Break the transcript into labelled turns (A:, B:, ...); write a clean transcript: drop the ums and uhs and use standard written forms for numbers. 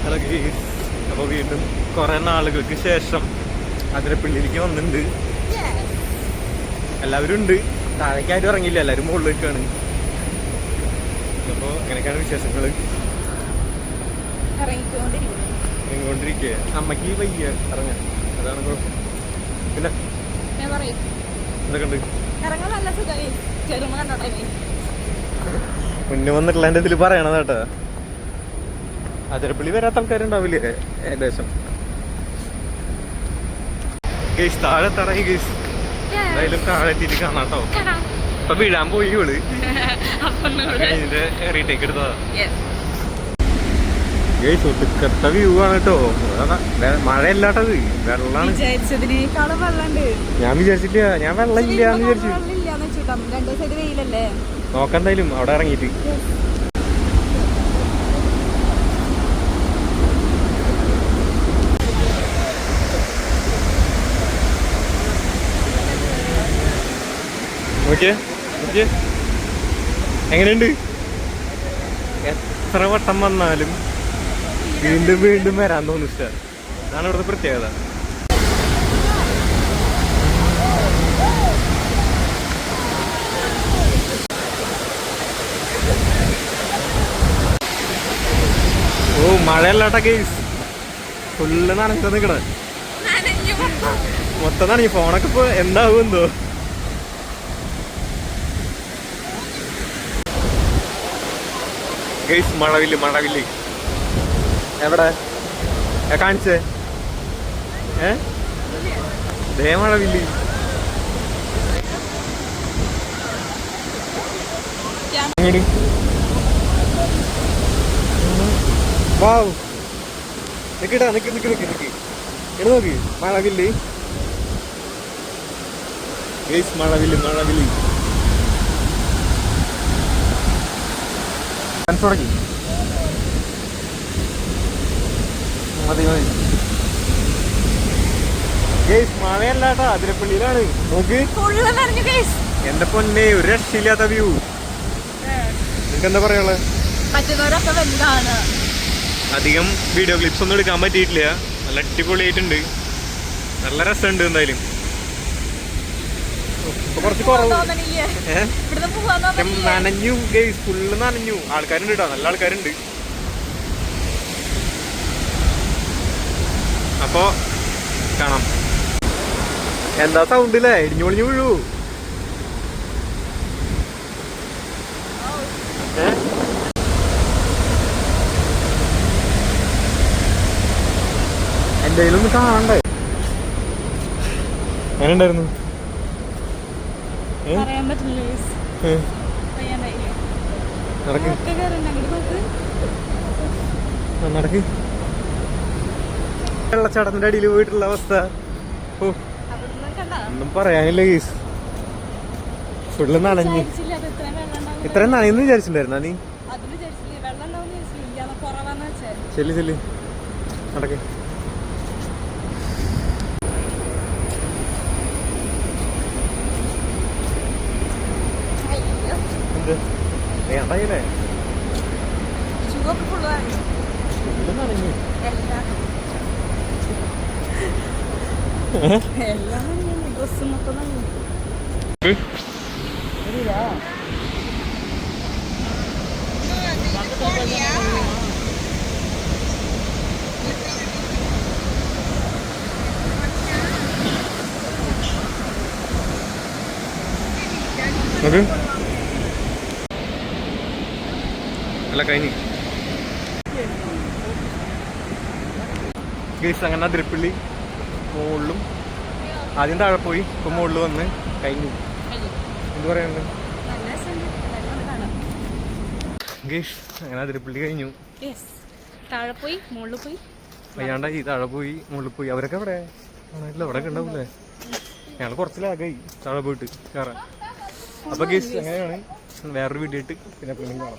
A: Hello guys, അപ്പോൾ വീണ്ടും കുറേ നാളുകൾക്ക് ശേഷം അതിരപ്പള്ളിയിലേക്ക് വന്നിട്ടുണ്ട്. എല്ലാവരും ഉണ്ട്, താഴേക്ക് ആരും ഇറങ്ങിയില്ല, എല്ലാവരും മുകളിലേക്കാണ്. അപ്പോൾ അങ്ങനെയൊക്കെയാണ് വിശേഷങ്ങൾ. ഇറങ്ങിക്കൊണ്ടിരിക്കുക. അമ്മയ്ക്ക് വയ്യ ഇറങ്ങാൻ, അതാണ് കുഴപ്പം. പിന്നെ എന്തൊക്കെ ഉണ്ട്? മുന്നേ വന്നിട്ടുള്ള എൻ്റെ ഇതിൽ പറയണത് കേട്ടോ. അതിരപ്പള്ളി വരാത്ത ആൾക്കാരുണ്ടാവില്ലേ ഏകദേശം. ഗേസ് താഴെ തടങ്ങി ഗേസ്, എന്തായാലും താഴെ എത്തിയിട്ട് കാണാം കേട്ടോ. ഇപ്പൊ വീഴാൻ പോയി ഇവള് ഇതിന്റെ റീടേക്ക് എടുത്തതാ. ഗേസ് ഒടുക്കത്ത വ്യൂ ആണ് കേട്ടോ. മഴയല്ലാട്ടത്, വെള്ളാണ്. ഞാൻ വിചാരിച്ചില്ല, ഞാൻ വെള്ളം ഇല്ലാന്ന് വിചാരിച്ചു. നോക്കാം എന്തായാലും അവിടെ ഇറങ്ങിയിട്ട്. ഓക്കെ ഓക്കെ, എങ്ങനെയുണ്ട്? എത്ര വട്ടം വന്നാലും വീണ്ടും വീണ്ടും വരാൻ തോന്നും. ഇഷ്ടം, അതാണ് ഇവിടുത്തെ പ്രത്യേകത. ഓ മഴയല്ലാട്ട ഗെയ്സ്, ഫുള്ള് നനഞ്ഞ നിക്കണ, മൊത്തം നനഞ്ഞു. ഫോണൊക്കെ ഇപ്പൊ എന്താവും എന്തോ. ഗെയ്സ് മഴവില്ല്, മഴവില്ല് എവിടെ കാണിച്ചേ? ദേ മഴവില്ല്. വാവ്, നിക്കടാ, നിക്ക് നിക്ക് നിക്ക് നിക്ക്, എവിടെ നോക്ക് മഴവില്ല്. ഗെയ്സ് മഴവില്ല്, മഴവില്ല് തുടങ്ങി. മതി മതി ഗെയ്സ്, മഴയല്ലാട്ടാ, അതിരപ്പള്ളിയിലാണ്. നോക്ക് എന്റെ പൊന്നെ, ഒരു രക്ഷയില്ലാത്ത വ്യൂ. നിനക്ക് എന്താ പറയാനുള്ളത്? അധികം വീഡിയോ ക്ലിപ്സ് ഒന്നും എടുക്കാൻ പറ്റിയിട്ടില്ല. നല്ല അടിപൊളിയായിട്ടുണ്ട്, നല്ല രസമുണ്ട്. എന്തായാലും കുറച്ച് കുറവ് നനഞ്ഞു ഗെയ്സ്, ഫുള്ള് നനഞ്ഞു. ആൾക്കാരുണ്ട് കേട്ടോ, നല്ല ആൾക്കാരുണ്ട്. അപ്പൊ കാണാം. എന്താ സൗണ്ടില്ലേ, ഇടിഞ്ഞൊളിഞ്ഞു വീഴൂ. എന്തായാലും ഒന്ന് കാണണ്ടേ. എങ്ങനെ ഉണ്ടായിരുന്നു? നടക്ക്. വെള്ളച്ചാട്ടത്തിന്റെ അടിയിൽ പോയിട്ടുള്ള അവസ്ഥ ഒന്നും പറയാനില്ല ഗീസ്, ഫുള്ള് നനഞ്ഞു. ഇത്രയും നനയെന്ന് വിചാരിച്ചിട്ടുണ്ടായിരുന്നാ നീ? ചെല്ലി ചെല്ലി നടക്ക്. വേണ്ടല്ലേ നനഞ്ഞു. അല്ല കഴിഞ്ഞു ഗെയ്സ്. അങ്ങനെ അതിരപ്പള്ളി മുകളിലും ആദ്യം താഴെ പോയി, ഇപ്പൊ മുകളിൽ വന്ന് കഴിഞ്ഞു. എന്ത് പറയാനുണ്ട് ഗെയ്സ്? അങ്ങനെ അതിരപ്പള്ളി കഴിഞ്ഞു.
B: താഴെ പോയി മുകളിൽ പോയി,
A: വയ്യാണ്ടായി. താഴെ പോയി മുകളിൽ പോയി. അവരൊക്കെ അവിടെ ആണല്ലോ, അവിടെ ഒക്കെ ഉണ്ടാവൂലേ. ഞങ്ങൾ കുറച്ച് ലാഗായി താഴെ പോയിട്ട് കയറാൻ. അപ്പൊ ഗെയ്സ് അങ്ങനെയാണ്. വേറൊരു വീഡിയോ ഇട്ട് പിന്നെ കാണാം.